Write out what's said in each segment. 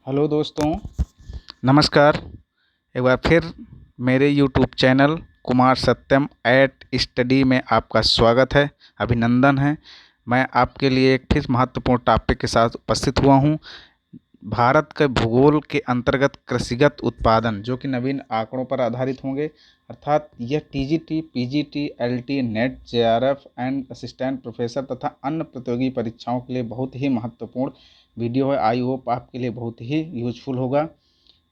Hello दोस्तों, नमस्कार। एक बार फिर मेरे यूट्यूब चैनल कुमार सत्यम एट स्टडी में आपका स्वागत है, अभिनंदन है। मैं आपके लिए एक फिर महत्वपूर्ण टॉपिक के साथ उपस्थित हुआ हूँ। भारत के भूगोल के अंतर्गत कृषिगत उत्पादन, जो कि नवीन आंकड़ों पर आधारित होंगे, अर्थात यह TGT, PGT, LT, net, JRF and assistant professor तथा अन्य प्रतियोगी परीक्षाओं के लिए बहुत ही महत्वपूर्ण वीडियो है। आई होप आपके लिए बहुत ही यूजफुल होगा।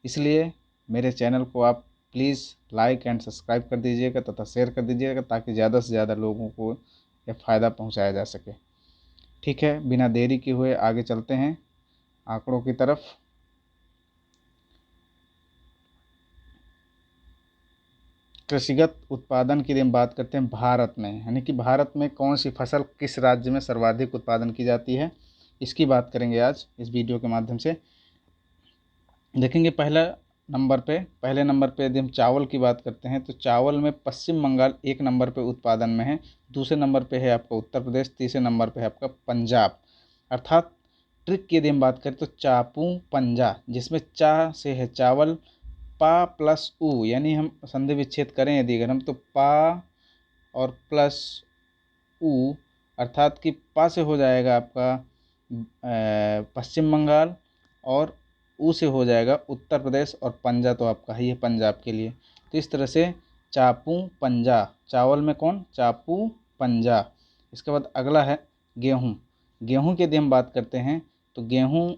इसलिए मेरे चैनल को आप प्लीज़ लाइक एंड सब्सक्राइब कर दीजिएगा तथा शेयर कर दीजिएगा, ताकि ज़्यादा से ज़्यादा लोगों को यह फ़ायदा पहुंचाया जा सके। ठीक है, बिना देरी के हुए आगे चलते हैं आंकड़ों की तरफ। कृषिगत उत्पादन की हम बात करते हैं भारत में, यानी कि भारत में कौन सी फसल किस राज्य में सर्वाधिक उत्पादन की जाती है, इसकी बात करेंगे आज इस वीडियो के माध्यम से। देखेंगे पहले नंबर पे यदि हम चावल की बात करते हैं तो चावल में पश्चिम बंगाल एक नंबर पे उत्पादन में है। दूसरे नंबर पे है आपका उत्तर प्रदेश, तीसरे नंबर पे है आपका पंजाब। अर्थात ट्रिक की यदि हम बात करें तो चापू पंजा, जिसमें चा से है चावल, पा प्लस ऊ, यानी हम संधि विच्छेद करें यदि अगर हम तो पा और प्लस ऊ, अर्थात कि पा से हो जाएगा आपका पश्चिम बंगाल और ऊ से हो जाएगा उत्तर प्रदेश और पंजा तो आपका ही है पंजाब के लिए। तो इस तरह से चापू पंजा, चावल में कौन, चापू पंजा। इसके बाद अगला है गेहूँ। गेहूँ की यदि हम बात करते हैं तो गेहूँ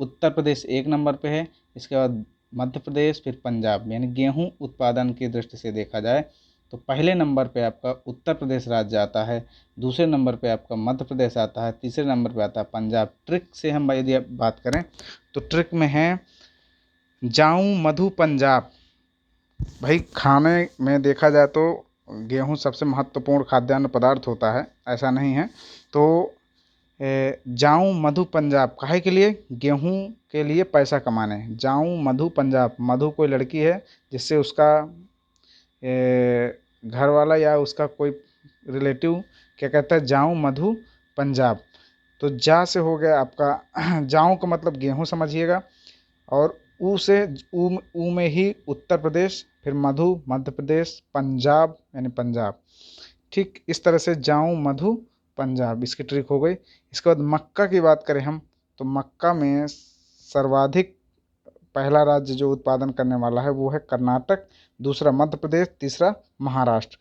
उत्तर प्रदेश एक नंबर पे है, इसके बाद मध्य प्रदेश, फिर पंजाब। यानी गेहूँ उत्पादन की दृष्टि से देखा जाए तो पहले नंबर पे आपका उत्तर प्रदेश राज्य आता है, दूसरे नंबर पे आपका मध्य प्रदेश आता है, तीसरे नंबर पे आता है पंजाब। ट्रिक से हम यदि आप बात करें तो ट्रिक में है जाऊं मधु पंजाब। भाई खाने में देखा जाए तो गेहूं सबसे महत्वपूर्ण खाद्यान्न पदार्थ होता है, ऐसा नहीं है। तो जाऊं मधु पंजाब काहे के लिए, गेहूं के लिए पैसा कमाने। जाऊं मधु पंजाब, मधु कोई लड़की है जिससे उसका घर वाला या उसका कोई रिलेटिव क्या कहता है, जाऊं मधु पंजाब। तो जा से हो गया आपका जाऊं का मतलब गेहूं समझिएगा, और ऊ से ऊ में ही उत्तर प्रदेश, फिर मधु मध्य प्रदेश, पंजाब यानी पंजाब। ठीक इस तरह से जाऊं मधु पंजाब, इसकी ट्रिक हो गई। इसके बाद मक्का की बात करें हम तो मक्का में सर्वाधिक पहला राज्य जो उत्पादन करने वाला है वो है कर्नाटक, दूसरा मध्य प्रदेश, तीसरा महाराष्ट्र।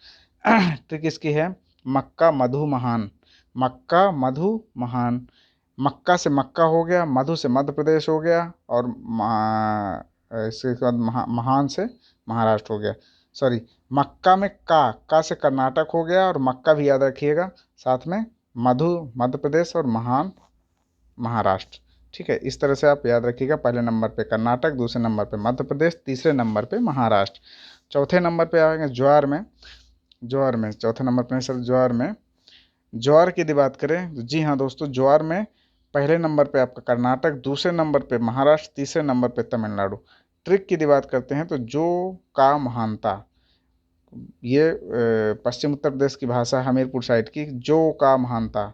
ट्रिक इसकी है मक्का मधु महान, मक्का मधु महान। मक्का से मक्का हो गया, मधु से मध्य प्रदेश हो गया, और इसके बाद महान से महाराष्ट्र हो गया। सॉरी, मक्का में का से कर्नाटक हो गया, और मक्का भी याद रखिएगा, साथ में मधु मध्य प्रदेश और महान महाराष्ट्र। ठीक है, इस तरह से आप याद रखिएगा। पहले नंबर पे कर्नाटक, दूसरे नंबर पे मध्य प्रदेश, तीसरे नंबर पे महाराष्ट्र। चौथे नंबर पे आएंगे ज्वार में चौथे नंबर पे सर ज्वार में। ज्वार की यदि बात करें तो जी हाँ दोस्तों, ज्वार में पहले नंबर पे आपका कर्नाटक, दूसरे नंबर पे महाराष्ट्र, तीसरे नंबर पे तमिलनाडु। ट्रिक की यदि बात करते हैं तो जो का महानता, ये पश्चिम उत्तर प्रदेश की भाषा है, हमीरपुर साइड की। जो का महानता,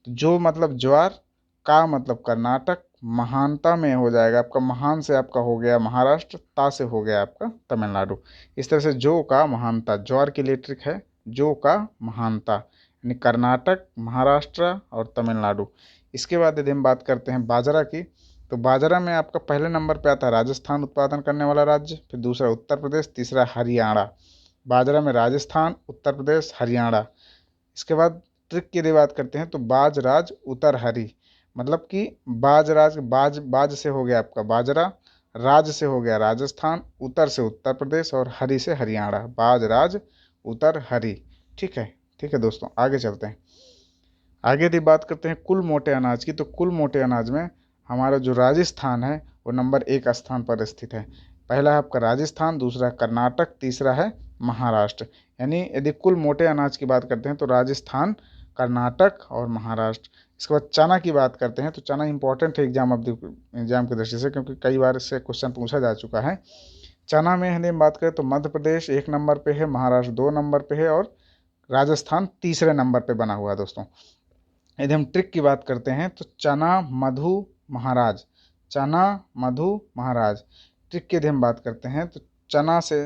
जो मतलब ज्वार, का मतलब कर्नाटक, महानता में हो जाएगा आपका, महान से आपका हो गया महाराष्ट्र, ता से हो गया आपका तमिलनाडु। इस तरह से जो का महानता ज्वार के लिए ट्रिक है, जो का महानता यानी कर्नाटक, महाराष्ट्र और तमिलनाडु। इसके बाद यदि हम बात करते हैं बाजरा की तो बाजरा में आपका पहले नंबर पे आता है राजस्थान उत्पादन करने वाला राज्य, फिर दूसरा उत्तर प्रदेश, तीसरा हरियाणा। बाजरा में राजस्थान, उत्तर प्रदेश, हरियाणा। इसके बाद ट्रिक की यदि बात करते हैं तो बाजराज उतर हरी, मतलब कि बाजराज, बाज से हो गया आपका बाजरा, राज से हो गया राजस्थान, उतर से उत्तर प्रदेश और हरी से हरियाणा। बाजराज उतर हरी। ठीक है, ठीक है दोस्तों, आगे चलते हैं। आगे यदि बात करते हैं कुल मोटे अनाज की तो कुल मोटे अनाज में हमारा जो राजस्थान है वो नंबर 1 स्थान पर स्थित है। पहला है आपका राजस्थान, दूसरा कर्नाटक, तीसरा है महाराष्ट्र। यानी यदि कुल मोटे अनाज की बात करते हैं तो राजस्थान, कर्नाटक और महाराष्ट्र। इसके बाद चना की बात करते हैं तो चना इंपॉर्टेंट है एग्जाम की दृष्टि से, क्योंकि कई बार इससे क्वेश्चन पूछा जा चुका है। चना में यदि हम बात करें तो मध्य प्रदेश 1 नंबर पे है, महाराष्ट्र 2 नंबर पे है और राजस्थान तीसरे नंबर पे बना हुआ है दोस्तों। यदि हम ट्रिक की बात करते हैं तो चना मधु महाराज, चना, मधु, महाराज। ट्रिक की यदि हम बात करते हैं तो चना से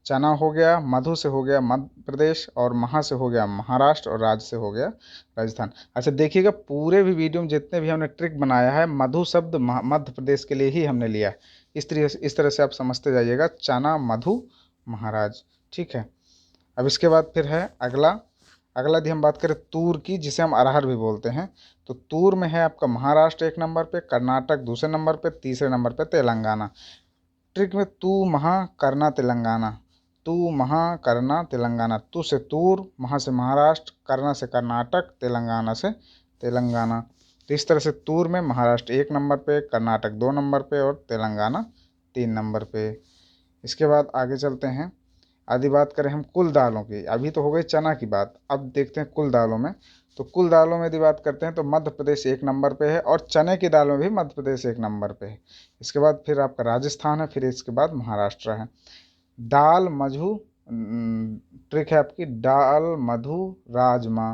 चना हो गया, मधु से हो गया मध्य प्रदेश, और महा से हो गया महाराष्ट्र, और राज से हो गया राजस्थान। अच्छा देखिएगा, पूरे भी वीडियो में जितने भी हमने ट्रिक बनाया है, मधु शब्द मध्य प्रदेश के लिए ही हमने लिया है। इस तरह से आप समझते जाइएगा, चना, मधु, महाराज। ठीक है। अब इसके बाद फिर है अगला अगला यदि हम बात करें तूर की, जिसे हम अरहर भी बोलते हैं, तो तूर में है आपका महाराष्ट्र 1 नंबर पे, कर्नाटक दूसरे नंबर पे, तीसरे नंबर पे तेलंगाना। ट्रिक में तू महा करना तेलंगाना, तू महा करना तेलंगाना, तू से तूर, महा से महाराष्ट्र, करना से कर्नाटक, तेलंगाना से तेलंगाना। तो इस तरह से तूर में महाराष्ट्र 1 नंबर पे, कर्नाटक 2 नंबर पे, और तेलंगाना 3 नंबर पे। इसके बाद आगे चलते हैं। आदि बात करें हम कुल दालों की, अभी तो हो गई चना की बात, अब देखते हैं कुल दालों में। तो कुल दालों में यदि बात करते हैं तो मध्य प्रदेश 1 नंबर पे है, और चने की दालों में भी मध्य प्रदेश 1 नंबर पे है। इसके बाद फिर आपका राजस्थान है, फिर इसके बाद महाराष्ट्र है। दाल, मधु, ट्रिक है आपकी दाल, मधु, राजमा।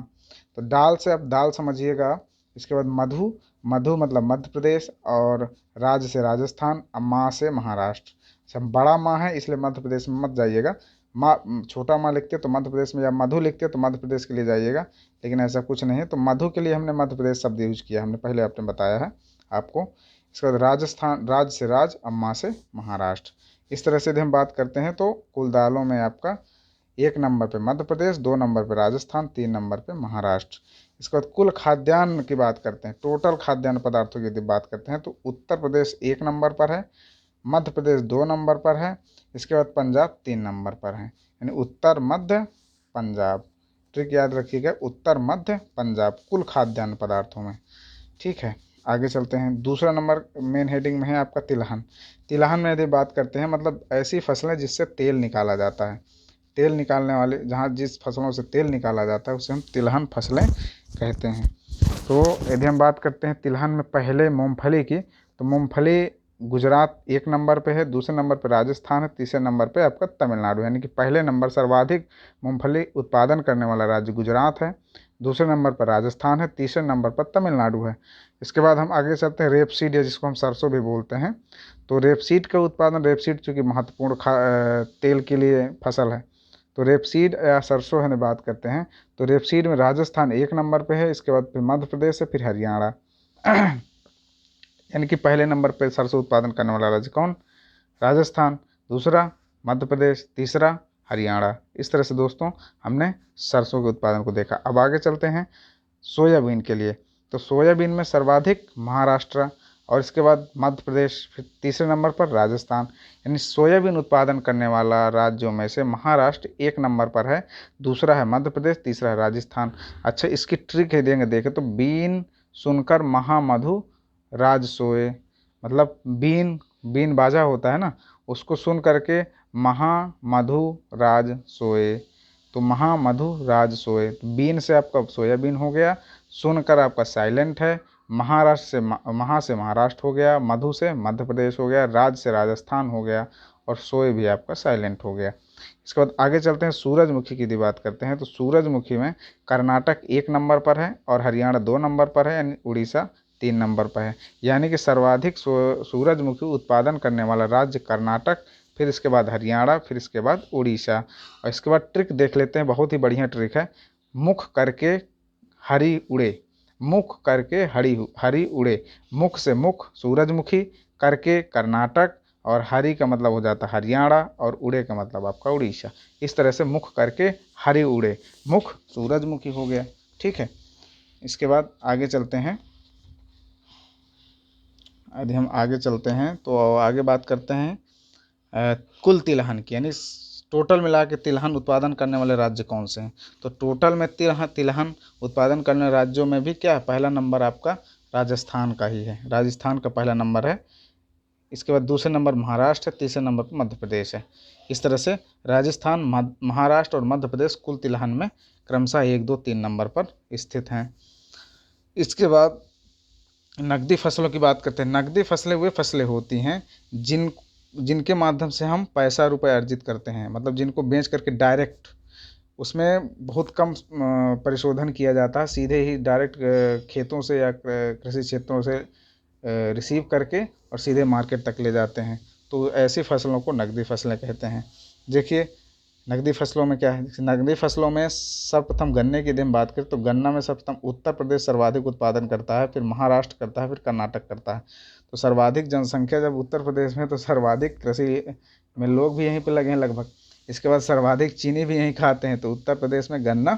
तो दाल से आप दाल समझिएगा। इसके बाद मधु, मधु मतलब मध्य प्रदेश, और राज से राजस्थान, और माँ से महाराष्ट्र। अच्छा बड़ा माँ है इसलिए मध्य प्रदेश में मत जाइएगा, माँ छोटा माँ लिखते तो मध्य प्रदेश में, या मधु लिखते तो मध्य प्रदेश के लिए जाइएगा, लेकिन ऐसा कुछ नहीं है। तो मधु के लिए हमने मध्य प्रदेश शब्द यूज किया, हमने पहले आपने बताया है आपको। इसके बाद राजस्थान, राज से राज, अम्मा से महाराष्ट्र। इस तरह से यदि हम बात करते हैं तो कुल दालों में आपका 1 नंबर पे मध्य प्रदेश, 2 नंबर पे राजस्थान, 3 नंबर पे महाराष्ट्र। इसके बाद कुल खाद्यान्न की बात करते हैं, टोटल खाद्यान्न पदार्थों की यदि बात करते हैं तो उत्तर प्रदेश 1 नंबर पर है, मध्य प्रदेश 2 नंबर पर है, इसके बाद पंजाब 3 नंबर पर है, यानी उत्तर मध्य पंजाब। ट्रिक याद रखिएगा, उत्तर मध्य पंजाब कुल खाद्यान्न पदार्थों में। ठीक है। आगे चलते हैं। दूसरा नंबर मेन हेडिंग में है आपका तिलहन। तिलहन में यदि बात करते हैं मतलब ऐसी फसलें जिससे तेल निकाला जाता है, तेल निकालने वाले, जहाँ जिस फसलों से तेल निकाला जाता है उसे हम तिलहन फसलें कहते हैं। तो यदि हम बात करते हैं तिलहन में पहले मूंगफली की, तो मूंगफली गुजरात 1 नंबर पे है, दूसरे नंबर पे राजस्थान है, तीसरे नंबर पे आपका तमिलनाडु, यानी कि पहले नंबर सर्वाधिक मूंगफली उत्पादन करने वाला राज्य गुजरात है, दूसरे नंबर पर राजस्थान है, तीसरे नंबर पर तमिलनाडु है। इसके बाद हम आगे चलते हैं रेपसीड, या जिसको हम सरसों भी बोलते हैं। तो रेपसीड का उत्पादन, रेपसीड चूँकि महत्वपूर्ण तेल के लिए फसल है, तो रेपसीड या सरसों है बात करते हैं, तो रेपसीड में राजस्थान 1 नंबर पे है, इसके बाद फिर मध्य प्रदेश है, फिर हरियाणा। यानी कि पहले नंबर पे सरसों उत्पादन करने वाला राज्य कौन? राजस्थान, दूसरा मध्य प्रदेश, तीसरा हरियाणा। इस तरह से दोस्तों हमने सरसों के उत्पादन को देखा। अब आगे चलते हैं सोयाबीन के लिए। तो सोयाबीन में सर्वाधिक महाराष्ट्र, और इसके बाद मध्य प्रदेश, फिर तीसरे नंबर पर राजस्थान। यानी सोयाबीन उत्पादन करने वाला राज्यों में से महाराष्ट्र 1 नंबर पर है, दूसरा है मध्य प्रदेश, तीसरा है राजस्थान। अच्छा इसकी ट्रिक है देंगे देखें तो बीन सुनकर महा मधु राज सोए, मतलब बीन बीन बाजा होता है ना, उसको सुन करके महा मधु राज सोए। तो महा मधु राज सोए, तो बीन से आपका सोयाबीन हो गया, सुनकर आपका साइलेंट है, महाराष्ट्र से महा से महाराष्ट्र हो गया, मधु से मध्य प्रदेश हो गया, राज से राजस्थान हो गया, और सोए भी आपका साइलेंट हो गया। इसके बाद आगे चलते हैं सूरजमुखी की यदि बात करते हैं, तो सूरजमुखी में कर्नाटक 1 नंबर पर है, और हरियाणा 2 नंबर पर है, यानी उड़ीसा 3 नंबर पर है। यानी कि सर्वाधिक सूरजमुखी उत्पादन करने वाला राज्य कर्नाटक, फिर इसके बाद हरियाणा, फिर इसके बाद उड़ीसा। और इसके बाद ट्रिक देख लेते हैं, बहुत ही बढ़िया ट्रिक है। मुख करके हरी उड़े, मुख करके हरी हरी उड़े, मुख से मुख सूरजमुखी, करके कर्नाटक, और हरी का मतलब हो जाता है हरियाणा, और उड़े का मतलब आपका उड़ीसा। इस तरह से मुख करके हरी उड़े, मुख सूरजमुखी हो गया। ठीक है। इसके बाद आगे चलते हैं। यदि हम आगे चलते हैं तो आगे बात करते हैं कुल तिलहन की, यानी टोटल मिला के तिलहन उत्पादन करने वाले राज्य कौन से हैं। तो टोटल में तिलहन उत्पादन करने वाले राज्यों में भी क्या पहला नंबर आपका राजस्थान का ही है, राजस्थान का पहला नंबर है। इसके बाद दूसरे नंबर महाराष्ट्र है, तीसरे नंबर पर मध्य प्रदेश है। इस तरह से राजस्थान, महाराष्ट्र और मध्य प्रदेश कुल तिलहन में क्रमशः 1, 2, 3 नंबर पर स्थित हैं। इसके बाद नकदी फसलों की बात करते हैं। नकदी फसलें वे फसलें होती हैं जिनके माध्यम से हम पैसा रुपये अर्जित करते हैं, मतलब जिनको बेच करके डायरेक्ट, उसमें बहुत कम परिशोधन किया जाता है, सीधे ही डायरेक्ट खेतों से या कृषि क्षेत्रों से रिसीव करके और सीधे मार्केट तक ले जाते हैं। तो ऐसी फसलों को नकदी फसलें कहते हैं। देखिए नकदी फसलों में क्या है, नकदी फसलों में सर्वप्रथम गन्ने की यदि हम बात करें तो गन्ना में सर्वप्रथम उत्तर प्रदेश सर्वाधिक उत्पादन करता है, फिर महाराष्ट्र करता है, फिर कर्नाटक करता है। तो सर्वाधिक जनसंख्या जब उत्तर प्रदेश में, तो सर्वाधिक कृषि में लोग भी यहीं पे लगे हैं लगभग। इसके बाद सर्वाधिक चीनी भी यहीं खाते हैं, तो उत्तर प्रदेश में गन्ना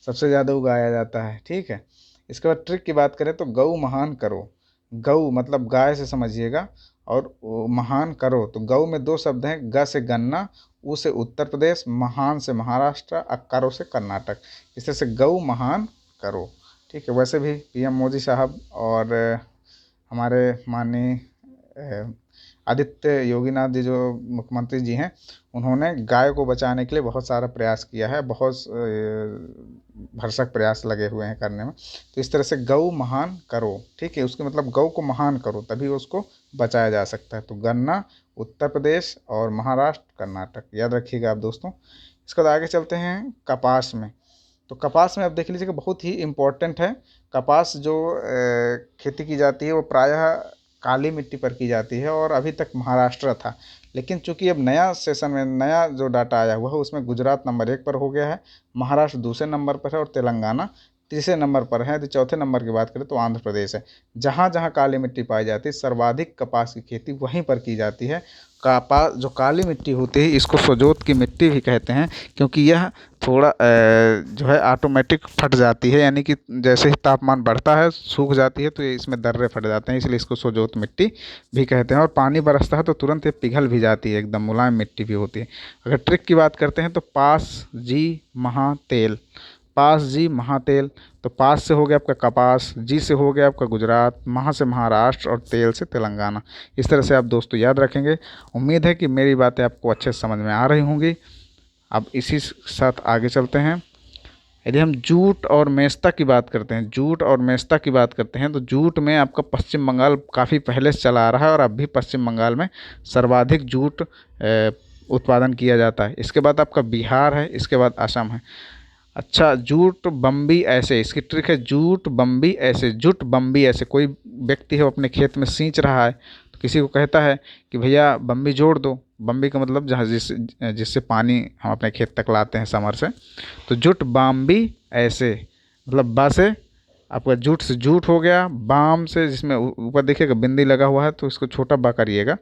सबसे ज़्यादा उगाया जाता है। ठीक है, इसके बाद ट्रिक की बात करें तो गऊ महान करो। गऊ मतलब गाय से समझिएगा, और महान करो तो गऊ में दो शब्द हैं, ग से गन्ना, उ से उत्तर प्रदेश, महान से महाराष्ट्र, करो से कर्नाटक। इस तरह से गऊ महान करो। ठीक है, वैसे भी पीएम मोदी साहब और हमारे माननीय आदित्य योगीनाथ जी जो मुख्यमंत्री जी हैं, उन्होंने गाय को बचाने के लिए बहुत सारा प्रयास किया है, बहुत भरसक प्रयास लगे हुए हैं करने में। तो इस तरह से गऊ महान करो। ठीक है, उसके मतलब गऊ को महान करो, तभी उसको बचाया जा सकता है। तो गन्ना उत्तर प्रदेश और महाराष्ट्र कर्नाटक, याद रखिएगा आप दोस्तों। इसके बाद आगे चलते हैं कपास में। तो कपास में आप देख लीजिएगा बहुत ही इम्पोर्टेंट है। कपास जो खेती की जाती है वो प्रायः काली मिट्टी पर की जाती है, और अभी तक महाराष्ट्र था। लेकिन चूंकि अब नया सेशन में नया जो डाटा आया हुआ है उसमें गुजरात नंबर 1 पर हो गया है, महाराष्ट्र दूसरे नंबर पर है, और तेलंगाना तीसरे नंबर पर है। यदि चौथे नंबर की बात करें तो आंध्र प्रदेश है। जहाँ जहाँ काली मिट्टी पाई जाती है, सर्वाधिक कपास की खेती वहीं पर की जाती है। कपास जो काली मिट्टी होती है, इसको सोजोत की मिट्टी भी कहते हैं, क्योंकि यह थोड़ा जो है ऑटोमेटिक फट जाती है, यानी कि जैसे ही तापमान बढ़ता है सूख जाती है, तो ये इसमें दर्रे फट जाते हैं, इसलिए इसको सोजोत मिट्टी भी कहते हैं। और पानी बरसता है तो तुरंत ये पिघल भी जाती है, एकदम मुलायम मिट्टी भी होती है। अगर ट्रिक की बात करते हैं तो पास जी महातेल, पास जी महातेल। तो पास से हो गया आपका कपास, जी से हो गया आपका गुजरात, महा से महाराष्ट्र, और तेल से तेलंगाना। इस तरह से आप दोस्तों याद रखेंगे। उम्मीद है कि मेरी बातें आपको अच्छे से समझ में आ रही होंगी। अब इसी साथ आगे चलते हैं। यदि हम जूट और मेस्ता की बात करते हैं, जूट और मेस्ता की बात करते हैं, तो जूट में आपका पश्चिम बंगाल काफ़ी पहले से चला आ रहा है, और अब भी पश्चिम बंगाल में सर्वाधिक जूट उत्पादन किया जाता है। इसके बाद आपका बिहार है, इसके बाद असम है। अच्छा, जूट बम्बी ऐसे, इसकी ट्रिक है जूट बम्बी ऐसे, जुट बम्बी ऐसे। कोई व्यक्ति है अपने खेत में सींच रहा है, तो किसी को कहता है कि भैया बम्बी जोड़ दो। बम्बी का मतलब जहाँ जिससे पानी हम अपने खेत तक लाते हैं समर से। तो जुट बाम्बी ऐसे, मतलब बा से आपका जूट से जूट हो गया, बाम से जिसमें ऊपर देखिएगा बिंदी लगा हुआ है, तो इसको छोटा बा करिएगा।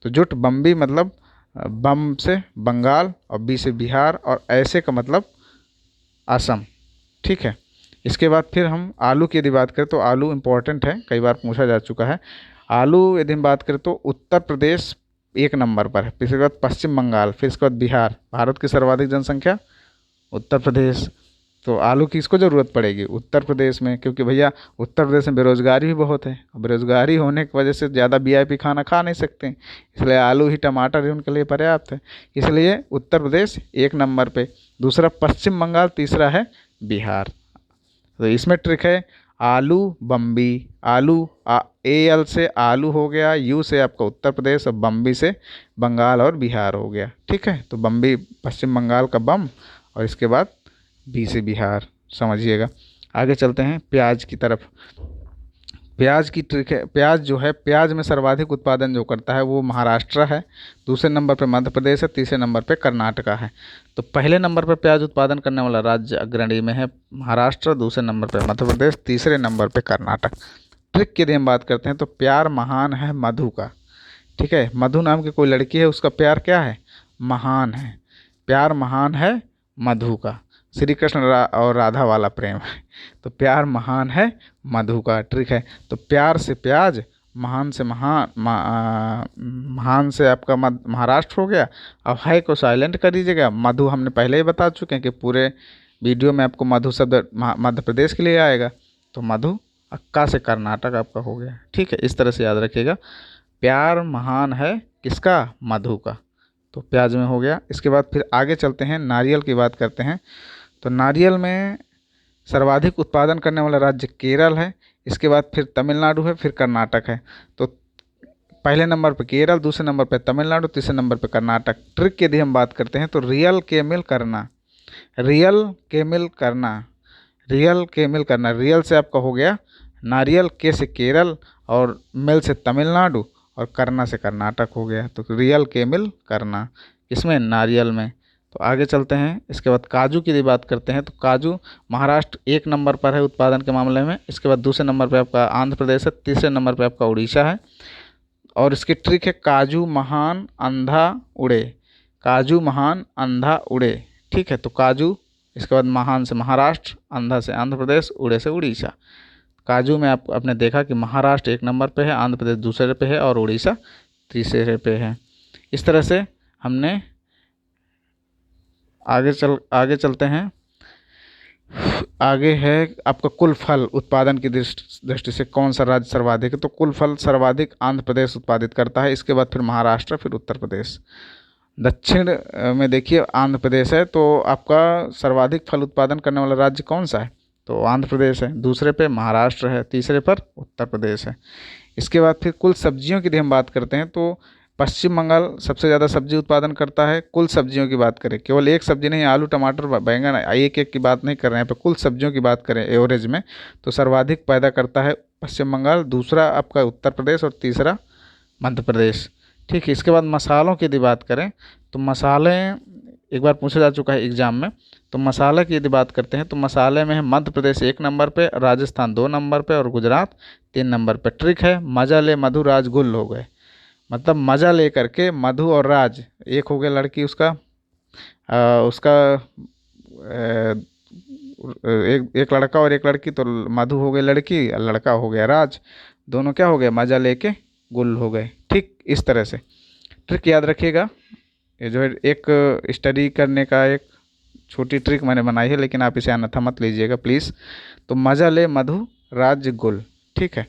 तो जुट बम्बी मतलब बम से बंगाल, और बी से बिहार, और ऐसे का मतलब असम। ठीक है, इसके बाद फिर हम आलू की यदि बात करें तो आलू इम्पोर्टेंट है, कई बार पूछा जा चुका है। आलू यदि हम बात करें तो उत्तर प्रदेश 1 नंबर पर है, फिर इसके बाद पश्चिम बंगाल, फिर इसके बाद बिहार। भारत की सर्वाधिक जनसंख्या उत्तर प्रदेश, तो आलू की इसको ज़रूरत पड़ेगी उत्तर प्रदेश में, क्योंकि भैया उत्तर प्रदेश में बेरोज़गारी भी बहुत है। बेरोज़गारी होने की वजह से ज़्यादा वीआईपी खाना खा नहीं सकते, इसलिए आलू ही टमाटर ही उनके लिए पर्याप्त है। इसलिए उत्तर प्रदेश 1 नंबर पे, दूसरा पश्चिम बंगाल, तीसरा है बिहार। तो इसमें ट्रिक है आलू बम्बी, आलू ए एल से आलू हो गया, यू से आपका उत्तर प्रदेश, और बम्बी से बंगाल और बिहार हो गया। ठीक है, तो बम्बी पश्चिम बंगाल का बम, और इसके बाद बी से बिहार, समझिएगा। आगे चलते हैं प्याज की तरफ। प्याज की ट्रिक है, प्याज जो है, प्याज में सर्वाधिक उत्पादन जो करता है वो महाराष्ट्र है, दूसरे नंबर पर मध्य प्रदेश है, तीसरे नंबर पर कर्नाटका है। तो पहले नंबर पर प्याज उत्पादन करने वाला राज्य अग्रणी में है महाराष्ट्र, दूसरे नंबर पर मध्य प्रदेश, तीसरे नंबर पर कर्नाटक। ट्रिक की यदि हम बात करते हैं तो प्यार महान है मधु का। ठीक है, मधु नाम की कोई लड़की है, उसका प्यार क्या है, महान है। प्यार महान है मधु का, श्री कृष्ण और राधा वाला प्रेम है। तो प्यार महान है मधु का, ट्रिक है। तो प्यार से प्याज, महान से महान से आपका महाराष्ट्र हो गया। अब है को साइलेंट कर दीजिएगा। मधु हमने पहले ही बता चुके हैं कि पूरे वीडियो में आपको मधु शब्द मध्य प्रदेश के लिए आएगा। तो मधु, अक्का से कर्नाटक आपका हो गया। ठीक है, इस तरह से याद रखिएगा। प्यार महान है किसका, मधु का। तो प्याज में हो गया। इसके बाद फिर आगे चलते हैं, नारियल की बात करते हैं। तो नारियल में सर्वाधिक उत्पादन करने वाला राज्य केरल है, इसके बाद फिर तमिलनाडु है, फिर कर्नाटक है। तो पहले नंबर पर केरल, दूसरे नंबर पर तमिलनाडु, तीसरे नंबर पर कर्नाटक। ट्रिक यदि हम बात करते हैं तो रियल के मिल करना, रियल के मिल करना, रियल के मिल करना। रियल से आपका हो गया नारियल, के से केरल, और मिल से तमिलनाडु और करना से कर्नाटक हो गया। तो रियल के मिल करना, इसमें नारियल में। तो आगे चलते हैं। इसके बाद काजू की यदि बात करते हैं तो काजू महाराष्ट्र 1 नंबर पर है उत्पादन के मामले में। इसके बाद दूसरे नंबर पर आपका आंध्र प्रदेश है, तीसरे नंबर पर आपका उड़ीसा है। और इसकी ट्रिक है काजू महान अंधा उड़े, काजू महान अंधा उड़े। ठीक है, तो काजू, इसके बाद महान से महाराष्ट्र, अंधा से आंध्र प्रदेश, उड़े से उड़ीसा। काजू में आपने देखा कि महाराष्ट्र 1 नंबर पे है, आंध्र प्रदेश दूसरे पे है और उड़ीसा तीसरे पे है। इस तरह से हमने आगे चलते हैं। आगे है आपका कुल फल उत्पादन की दृष्टि से कौन सा राज्य सर्वाधिक है। तो कुल फल सर्वाधिक आंध्र प्रदेश उत्पादित करता है, इसके बाद फिर महाराष्ट्र, फिर उत्तर प्रदेश। दक्षिण में देखिए आंध्र प्रदेश है, तो आपका सर्वाधिक फल उत्पादन करने वाला राज्य कौन सा है। तो आंध्र प्रदेश है, दूसरे पे महाराष्ट्र है, तीसरे पर उत्तर प्रदेश है। इसके बाद फिर कुल सब्जियों की यदि हम बात करते हैं तो पश्चिम बंगाल सबसे ज़्यादा सब्जी उत्पादन करता है। कुल सब्जियों की बात करें, केवल एक सब्जी नहीं, आलू टमाटर बैंगन एक एक की बात नहीं कर रहे हैं, पर कुल सब्जियों की बात करें एवरेज में, तो सर्वाधिक पैदा करता है पश्चिम बंगाल, दूसरा आपका उत्तर प्रदेश और तीसरा मध्य प्रदेश। ठीक है, इसके बाद मसालों की यदि बात करें तो मसाले एक बार पूछा जा चुका है एग्जाम में। तो मसाला की यदि बात करते हैं तो मसाले में है मध्य प्रदेश 1 नंबर पे, राजस्थान 2 नंबर पे और गुजरात 3 नंबर पे। ट्रिक है मजा ले मधु राज गुल हो गए, मतलब मजा ले करके मधु और राज, एक हो गया लड़की उसका उसका एक लड़का और एक लड़की, तो मधु हो गई लड़की और लड़का हो गया राज, दोनों क्या हो गए मजा लेके गुल हो गए। ठीक, इस तरह से ट्रिक याद रखिएगा। ये जो है एक स्टडी करने का एक छोटी ट्रिक मैंने बनाई है, लेकिन आप इसे अन्यथा मत लीजिएगा प्लीज़। तो मजा ले मधु राज गुल। ठीक है,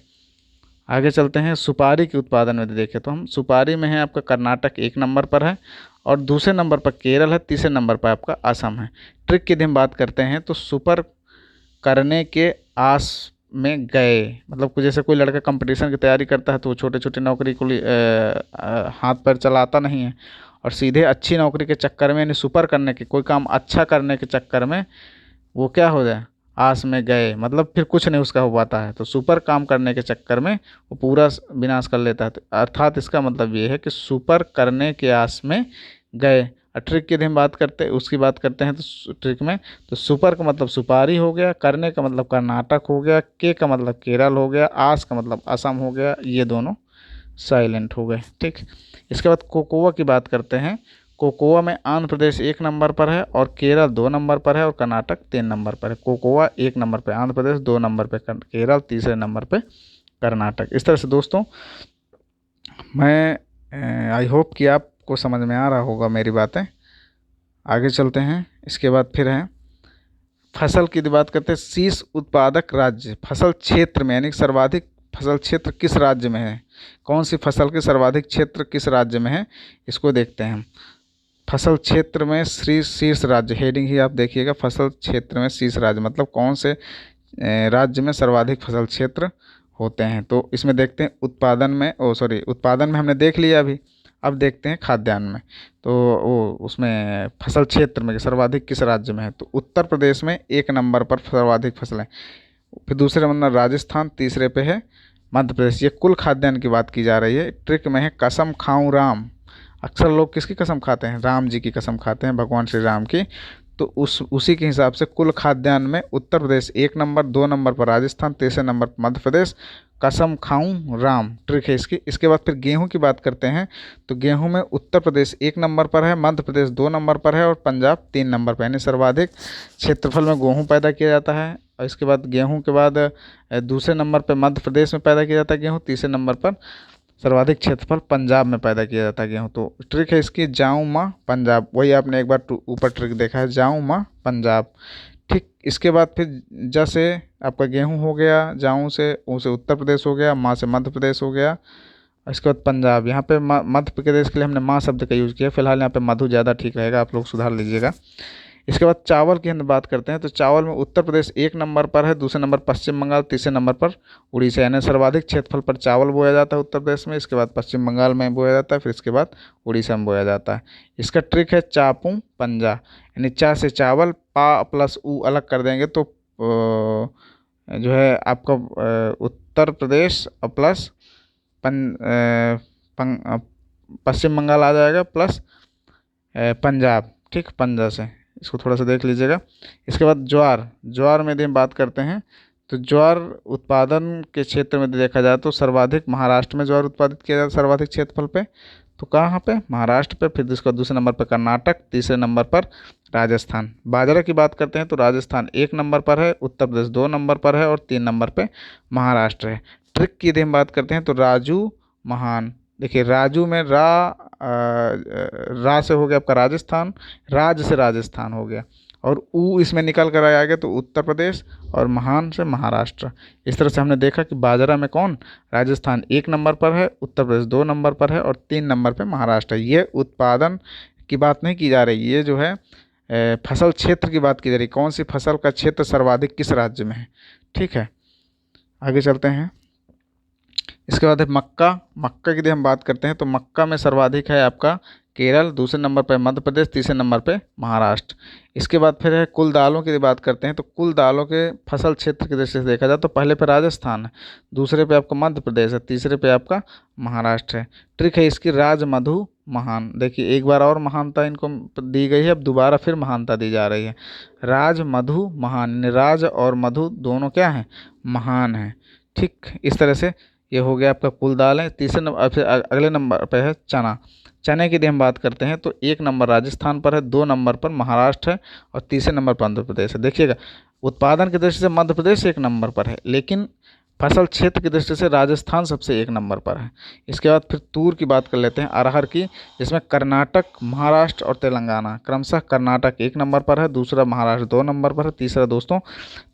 आगे चलते हैं। सुपारी के उत्पादन में देखें तो हम सुपारी में है आपका कर्नाटक 1 नंबर पर है और दूसरे नंबर पर केरल है, तीसरे नंबर पर आपका असम है। ट्रिक की यदि हम बात करते हैं तो सुपर करने के आस में गए, मतलब कुछ जैसे कोई लड़का कंपटीशन की तैयारी करता है तो वो छोटे छोटे नौकरी को हाथ पैर चलाता नहीं है और सीधे अच्छी नौकरी के चक्कर में, यानी सुपर करने के, कोई काम अच्छा करने के चक्कर में वो क्या हो जाए आस में गए, मतलब फिर कुछ नहीं उसका हो पाता है। तो सुपर काम करने के चक्कर में वो पूरा विनाश कर लेता है। तो अर्थात इसका मतलब ये है कि सुपर करने के आस में गए। और ट्रिक की यदि हम बात करते हैं उसकी बात करते हैं तो ट्रिक में तो सुपर का मतलब सुपारी हो गया, करने का मतलब कर्नाटक हो गया, के का मतलब केरल हो गया, आस का मतलब असम हो गया, ये दोनों साइलेंट हो गए। ठीक, इसके बाद कोकोआ की बात करते हैं। कोकोआ में आंध्र प्रदेश 1 नंबर पर है और केरल 2 नंबर पर है और कर्नाटक 3 नंबर पर है। कोकोआ 1 नंबर पर आंध्र प्रदेश, 2 नंबर पर केरल, तीसरे नंबर पर कर्नाटक। इस तरह से दोस्तों मैं आई होप कि आपको समझ में आ रहा होगा मेरी बातें। आगे चलते हैं। इसके बाद फिर है फसल की बात करते हैं। शीर्ष उत्पादक राज्य फसल क्षेत्र में, यानी सर्वाधिक फसल क्षेत्र किस राज्य में है, कौन सी फसल के सर्वाधिक क्षेत्र किस राज्य में है, इसको देखते हैं हम। फसल क्षेत्र में शीर्ष राज्य, हेडिंग ही आप देखिएगा, फसल क्षेत्र में शीर्ष राज्य मतलब कौन से राज्य में सर्वाधिक फसल क्षेत्र होते हैं। तो इसमें देखते हैं उत्पादन में, उत्पादन में हमने देख लिया अभी, अब देखते हैं खाद्यान्न में। तो वो उसमें फसल क्षेत्र में सर्वाधिक किस राज्य में है, तो उत्तर प्रदेश में 1 नंबर पर सर्वाधिक फसलें, फिर दूसरे नंबर राजस्थान, तीसरे पे है मध्य प्रदेश। ये कुल खाद्यान्न की बात की जा रही है। ट्रिक में है कसम खाऊं राम, अक्सर लोग किसकी कसम खाते हैं, राम जी की कसम खाते हैं, भगवान श्री राम की। तो उसी के हिसाब से कुल खाद्यान्न में उत्तर प्रदेश 1 नंबर, 2 नंबर पर राजस्थान, तीसरे नंबर पर मध्य प्रदेश, कसम खाऊं राम ट्रिक है इसकी। इसके बाद फिर गेहूं की बात करते हैं। तो गेहूं में उत्तर प्रदेश 1 नंबर पर है, मध्य प्रदेश 2 नंबर पर है और पंजाब 3 नंबर पर, यानी सर्वाधिक क्षेत्रफल में गेहूं पैदा किया जाता है। और इसके बाद गेहूं के बाद दूसरे नंबर पर मध्य प्रदेश में पैदा किया जाता है गेहूं, तीसरे नंबर पर सर्वाधिक क्षेत्रफल पंजाब में पैदा किया जाता है गेहूँ। तो ट्रिक है इसकी जाऊँ माँ पंजाब, वही आपने एक बार ऊपर ट्रिक देखा है, जाऊँ माँ पंजाब। ठीक, इसके बाद फिर जैसे आपका गेहूँ हो गया, जाऊँ से उत्तर प्रदेश हो गया, माँ से मध्य प्रदेश हो गया, इसके बाद पंजाब। यहाँ पे मध्य प्रदेश के लिए हमने माँ शब्द का यूज़ किया, फिलहाल यहाँ पे मधु ज़्यादा ठीक रहेगा, आप लोग सुधार लीजिएगा। इसके बाद चावल की हम बात करते हैं। तो चावल में उत्तर प्रदेश 1 नंबर पर है, दूसरे नंबर पश्चिम बंगाल, तीसरे नंबर पर उड़ीसा, यानी सर्वाधिक क्षेत्रफल पर चावल बोया जाता है उत्तर प्रदेश में। इसके बाद पश्चिम बंगाल में बोया जाता है, फिर इसके बाद उड़ीसा में बोया जाता है। इसका ट्रिक है चापू पंजा, यानी चा से चावल, पा प्लस ऊ अलग कर देंगे तो जो है आपका उत्तर प्रदेश और प्लस पश्चिम बंगाल आ जाएगा, प्लस पंजाब। ठीक, पंजाब से इसको थोड़ा सा देख लीजिएगा। इसके बाद ज्वार, ज्वार में यदि हम बात करते हैं तो ज्वार उत्पादन के क्षेत्र में देखा जाए तो सर्वाधिक महाराष्ट्र में ज्वार उत्पादित किया जाता है सर्वाधिक क्षेत्रफल पे। तो कहाँ पे? महाराष्ट्र पे। फिर इसका दूसरे नंबर पर कर्नाटक, तीसरे नंबर पर राजस्थान। बाजरा की बात करते हैं तो राजस्थान 1 नंबर पर है, उत्तर प्रदेश 2 नंबर पर है और 3 नंबर पे महाराष्ट्र है। ट्रिक की यदि हम बात करते हैं तो राजू महान, देखिए राजू में रा से हो गया आपका राजस्थान, राज से राजस्थान हो गया, और ऊ इसमें निकल कर आ गया तो उत्तर प्रदेश, और महान से महाराष्ट्र। इस तरह से हमने देखा कि बाजरा में कौन? राजस्थान 1 नंबर पर है, उत्तर प्रदेश 2 नंबर पर है और 3 नंबर पर महाराष्ट्र है। ये उत्पादन की बात नहीं की जा रही, ये जो है फसल क्षेत्र की बात की जा रही, कौन सी फसल का क्षेत्र सर्वाधिक किस राज्य में है। ठीक है, आगे चलते हैं। इसके बाद है मक्का। मक्का की यदि हम बात करते हैं तो मक्का में सर्वाधिक है आपका केरल, दूसरे नंबर पर मध्य प्रदेश, तीसरे नंबर पे महाराष्ट्र। इसके बाद फिर है कुल दालों की यदि बात करते हैं तो कुल दालों के फसल क्षेत्र की दृष्टि से देखा जाए तो पहले पे राजस्थान है, दूसरे पे आपका मध्य प्रदेश है, तीसरे पे आपका महाराष्ट्र है। ट्रिक है इसकी राज मधु महान। देखिए एक बार और महानता इनको दी गई है, अब दोबारा फिर महानता दी जा रही है। राज मधु महान, यानी राज और मधु दोनों क्या हैं? महान हैं। ठीक, इस तरह से ये हो गया आपका कुल दाल है। तीसरे नंबर, फिर अगले नंबर पे है चना। चने की यदि हम बात करते हैं तो 1 नंबर राजस्थान पर है, 2 नंबर पर महाराष्ट्र है और तीसरे नंबर पर आंध्र प्रदेश है। देखिएगा उत्पादन की दृष्टि से मध्य प्रदेश 1 नंबर पर है, लेकिन फसल क्षेत्र की दृष्टि से राजस्थान सबसे 1 नंबर पर है। इसके बाद फिर तूर की बात कर लेते हैं, अरहर की, जिसमें कर्नाटक, महाराष्ट्र और तेलंगाना क्रमशः कर्नाटक 1 नंबर पर है, दूसरा महाराष्ट्र 2 नंबर पर है, तीसरा दोस्तों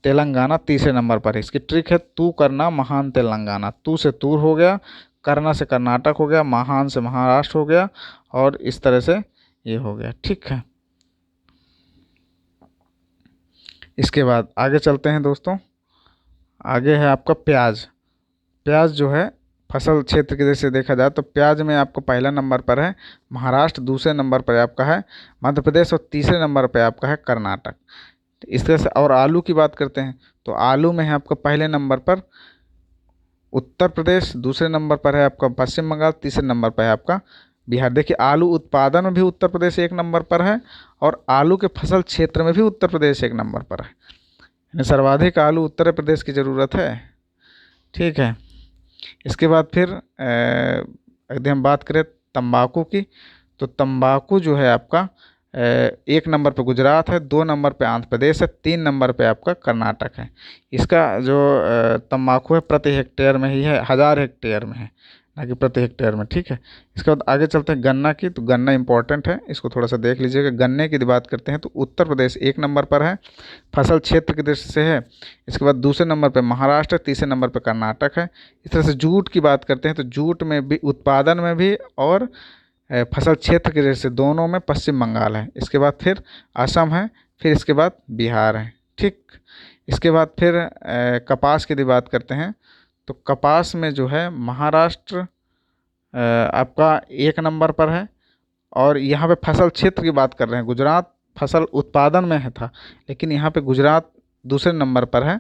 तेलंगाना तीसरे नंबर पर है। इसकी ट्रिक है तू करना महान तेलंगाना। तू से तूर हो गया, करना से कर्नाटक हो गया, महान से महाराष्ट्र हो गया और इस तरह से ये हो गया। ठीक है, इसके बाद आगे चलते हैं दोस्तों। आगे है आपका प्याज। प्याज जो है फसल क्षेत्र की दृष्टि से देखा जाए तो प्याज में आपको पहला नंबर पर है महाराष्ट्र, दूसरे नंबर पर आपका है मध्य प्रदेश और तीसरे नंबर पर आपका है कर्नाटक। इस तरह से। और आलू की बात करते हैं तो आलू में है आपका पहले नंबर पर उत्तर प्रदेश, दूसरे नंबर पर है आपका पश्चिम बंगाल, तीसरे नंबर पर है आपका बिहार। देखिए आलू उत्पादन में भी उत्तर प्रदेश 1 नंबर पर है और आलू के फसल क्षेत्र में भी उत्तर प्रदेश 1 नंबर पर है, यानी सर्वाधिक आलू उत्तर प्रदेश की ज़रूरत है। ठीक है, इसके बाद फिर यदि हम बात करें तंबाकू की तो तंबाकू जो है आपका 1 नंबर पे गुजरात है, 2 नंबर पे आंध्र प्रदेश है, 3 नंबर पे आपका कर्नाटक है। इसका जो तंबाकू है प्रति हेक्टेयर में ही है, 1000 हेक्टेयर में है, ना कि प्रति हेक्टेयर में। ठीक है, इसके बाद आगे चलते हैं गन्ना की। तो गन्ना इंपॉर्टेंट है, इसको थोड़ा सा देख लीजिएगा। गन्ने की बात करते हैं तो उत्तर प्रदेश 1 नंबर पर है, फसल क्षेत्र की दृष्टि से है। इसके बाद दूसरे नंबर पर महाराष्ट्र, तीसरे नंबर पर कर्नाटक है। इस तरह से जूट की बात करते हैं तो जूट में भी उत्पादन में भी और फसल क्षेत्र के जैसे दोनों में पश्चिम बंगाल है। इसके बाद फिर असम है, फिर इसके बाद बिहार है। ठीक, इसके बाद फिर कपास की यदि बात करते हैं तो कपास में जो है महाराष्ट्र आपका 1 नंबर पर है और यहाँ पे फसल क्षेत्र की बात कर रहे हैं, गुजरात फसल उत्पादन में है था, लेकिन यहाँ पे गुजरात दूसरे नंबर पर है।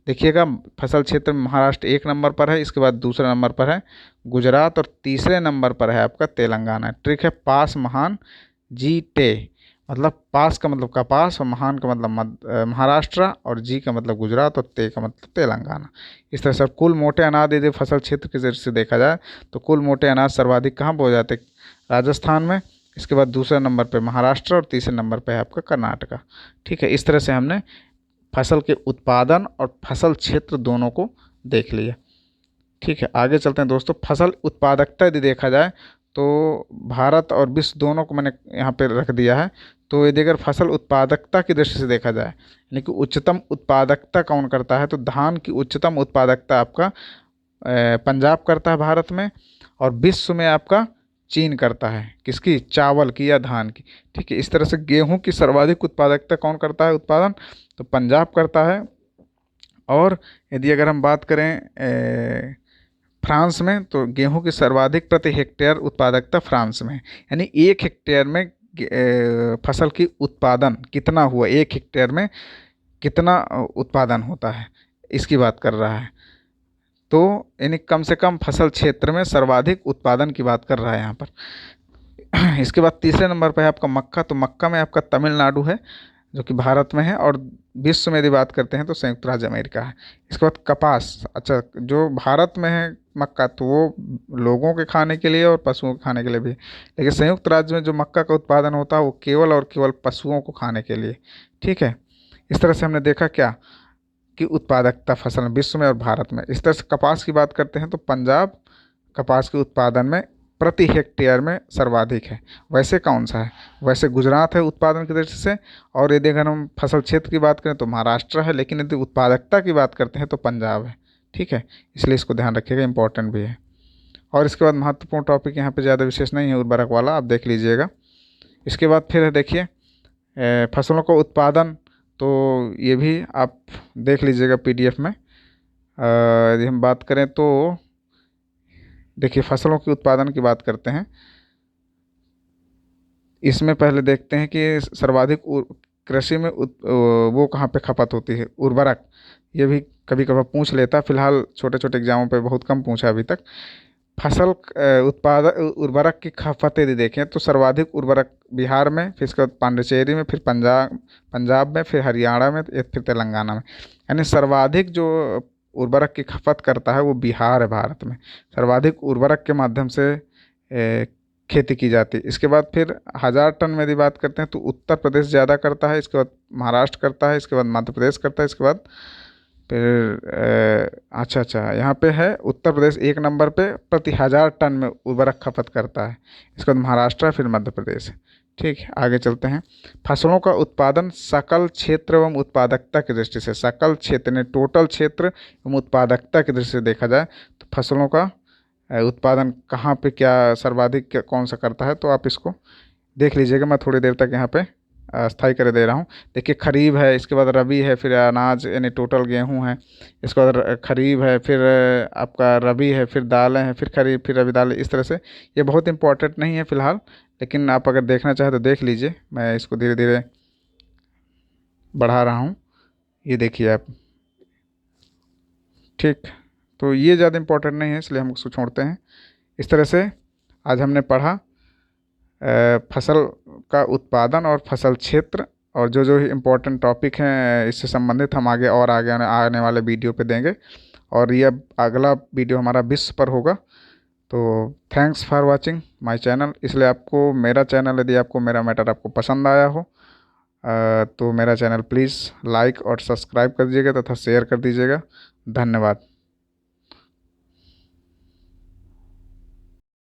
देखिएगा फसल क्षेत्र में महाराष्ट्र 1 नंबर पर है, इसके बाद दूसरे नंबर पर है गुजरात और तीसरे नंबर पर है आपका तेलंगाना। ट्रिक है पास महान जी टे, मतलब पास का मतलब कपास और महान का मतलब महाराष्ट्र और जी का मतलब गुजरात और ते का मतलब तेलंगाना। इस तरह से कुल मोटे अनाज यदि फसल क्षेत्र के जरिए से देखा जाए तो कुल मोटे अनाज सर्वाधिक कहाँ हो जाते? राजस्थान में, इसके बाद दूसरे नंबर पे महाराष्ट्र और तीसरे नंबर पे है आपका कर्नाटका। ठीक है, इस तरह से हमने फसल के उत्पादन और फसल क्षेत्र दोनों को देख लिया। ठीक है, आगे चलते हैं दोस्तों। फसल उत्पादकता यदि देखा जाए तो भारत और विश्व दोनों को मैंने यहाँ पे रख दिया है। तो यदि अगर फसल उत्पादकता की दृष्टि से देखा जाए, यानी कि उच्चतम उत्पादकता कौन करता है, तो धान की उच्चतम उत्पादकता आपका पंजाब करता है भारत में, और विश्व में आपका चीन करता है। किसकी? चावल की या धान की। ठीक है, इस तरह से गेहूं की सर्वाधिक उत्पादकता कौन करता है उत्पादन, तो पंजाब करता है। और यदि अगर हम बात करें फ्रांस में, तो गेहूं की सर्वाधिक प्रति हेक्टेयर उत्पादकता फ्रांस में है, यानी 1 हेक्टेयर में फसल की उत्पादन कितना हुआ, 1 हेक्टेयर में कितना उत्पादन होता है, इसकी बात कर रहा है। तो यानी कम से कम फसल क्षेत्र में सर्वाधिक उत्पादन की बात कर रहा है यहाँ पर। इसके बाद तीसरे नंबर पर है आपका मक्का। तो मक्का में आपका तमिलनाडु है जो कि भारत में है, और विश्व में यदि बात करते हैं तो संयुक्त राज्य अमेरिका है। इसके बाद कपास। अच्छा, जो भारत में है मक्का तो वो लोगों के खाने के लिए और पशुओं के खाने के लिए भी, लेकिन संयुक्त राज्य में जो मक्का का उत्पादन होता है वो केवल और केवल पशुओं को खाने के लिए। ठीक है, इस तरह से हमने देखा क्या कि उत्पादकता फसल में विश्व में और भारत में। इस तरह से कपास की बात करते हैं तो पंजाब कपास के उत्पादन में प्रति हेक्टेयर में सर्वाधिक है। वैसे कौन सा है? वैसे गुजरात है उत्पादन की दृष्टि से, और यदि अगर हम फसल क्षेत्र की बात करें तो महाराष्ट्र है, लेकिन यदि उत्पादकता की बात करते हैं तो पंजाब है। ठीक है, इसलिए इसको ध्यान रखिएगा, इंपॉर्टेंट भी है। और इसके बाद महत्वपूर्ण टॉपिक यहाँ पे ज़्यादा विशेष नहीं है, उर्वरक वाला आप देख लीजिएगा। इसके बाद फिर है देखिए फसलों का उत्पादन, तो ये भी आप देख लीजिएगा पीडीएफ में। यदि हम बात करें तो देखिए फसलों के उत्पादन की बात करते हैं। इसमें पहले देखते हैं कि सर्वाधिक कृषि में वो कहाँ पे खपत होती है, उर्वरक। ये भी कभी कभार पूछ लेता, फिलहाल छोटे छोटे एग्जामों पे बहुत कम पूछा अभी तक। फसल उत्पादन उर्वरक की खपत यदि देखें तो सर्वाधिक उर्वरक बिहार में, फिर इसके बाद पांडिचेरी में, फिर पंजाब में, फिर हरियाणा में, फिर तेलंगाना में। यानी सर्वाधिक जो उर्वरक की खपत करता है वो बिहार है भारत में। सर्वाधिक उर्वरक के माध्यम से खेती की जाती है। इसके बाद फिर 1000 टन में यदि बात करते हैं तो उत्तर प्रदेश ज़्यादा करता है, इसके बाद महाराष्ट्र करता है, इसके बाद मध्य प्रदेश करता है, इसके बाद फिर अच्छा यहाँ पे है उत्तर प्रदेश 1 नंबर पे प्रति 1000 टन में उर्वरक खपत करता है। इसके बाद महाराष्ट्र है, फिर मध्य प्रदेश है। ठीक है, आगे चलते हैं। फसलों का उत्पादन सकल क्षेत्र एवं उत्पादकता की दृष्टि से, सकल क्षेत्र ने टोटल क्षेत्र एवं उत्पादकता की दृष्टि से देखा जाए तो फसलों का उत्पादन कहाँ पे क्या सर्वाधिक कौन सा करता है, तो आप इसको देख लीजिएगा। मैं थोड़ी देर तक यहाँ पे स्थाई कर दे रहा हूँ। देखिए खरीफ है, इसके बाद रबी है, फिर अनाज यानी टोटल गेहूँ है, इसके बाद खरीफ है, फिर आपका रबी है, फिर दालें हैं, फिर खरीफ, फिर रबी दालें। इस तरह से ये बहुत इंपॉर्टेंट नहीं है फिलहाल, लेकिन आप अगर देखना चाहें तो देख लीजिए। मैं इसको धीरे धीरे बढ़ा रहा हूँ, ये देखिए आप। ठीक, तो ये ज़्यादा इंपॉर्टेंट नहीं है इसलिए हम उसको छोड़ते हैं। इस तरह से आज हमने पढ़ा फसल का उत्पादन और फसल क्षेत्र, और जो जो इम्पोर्टेंट टॉपिक हैं इससे संबंधित हम आगे आने वाले वीडियो पे देंगे। और ये अगला वीडियो हमारा विश्व पर होगा। तो thanks for watching my channel. इसलिए आपको मेरा चैनल, यदि आपको मेरा मैटर आपको पसंद आया हो तो मेरा चैनल प्लीज़ लाइक और सब्सक्राइब कर दीजिएगा तथा शेयर कर दीजिएगा। धन्यवाद।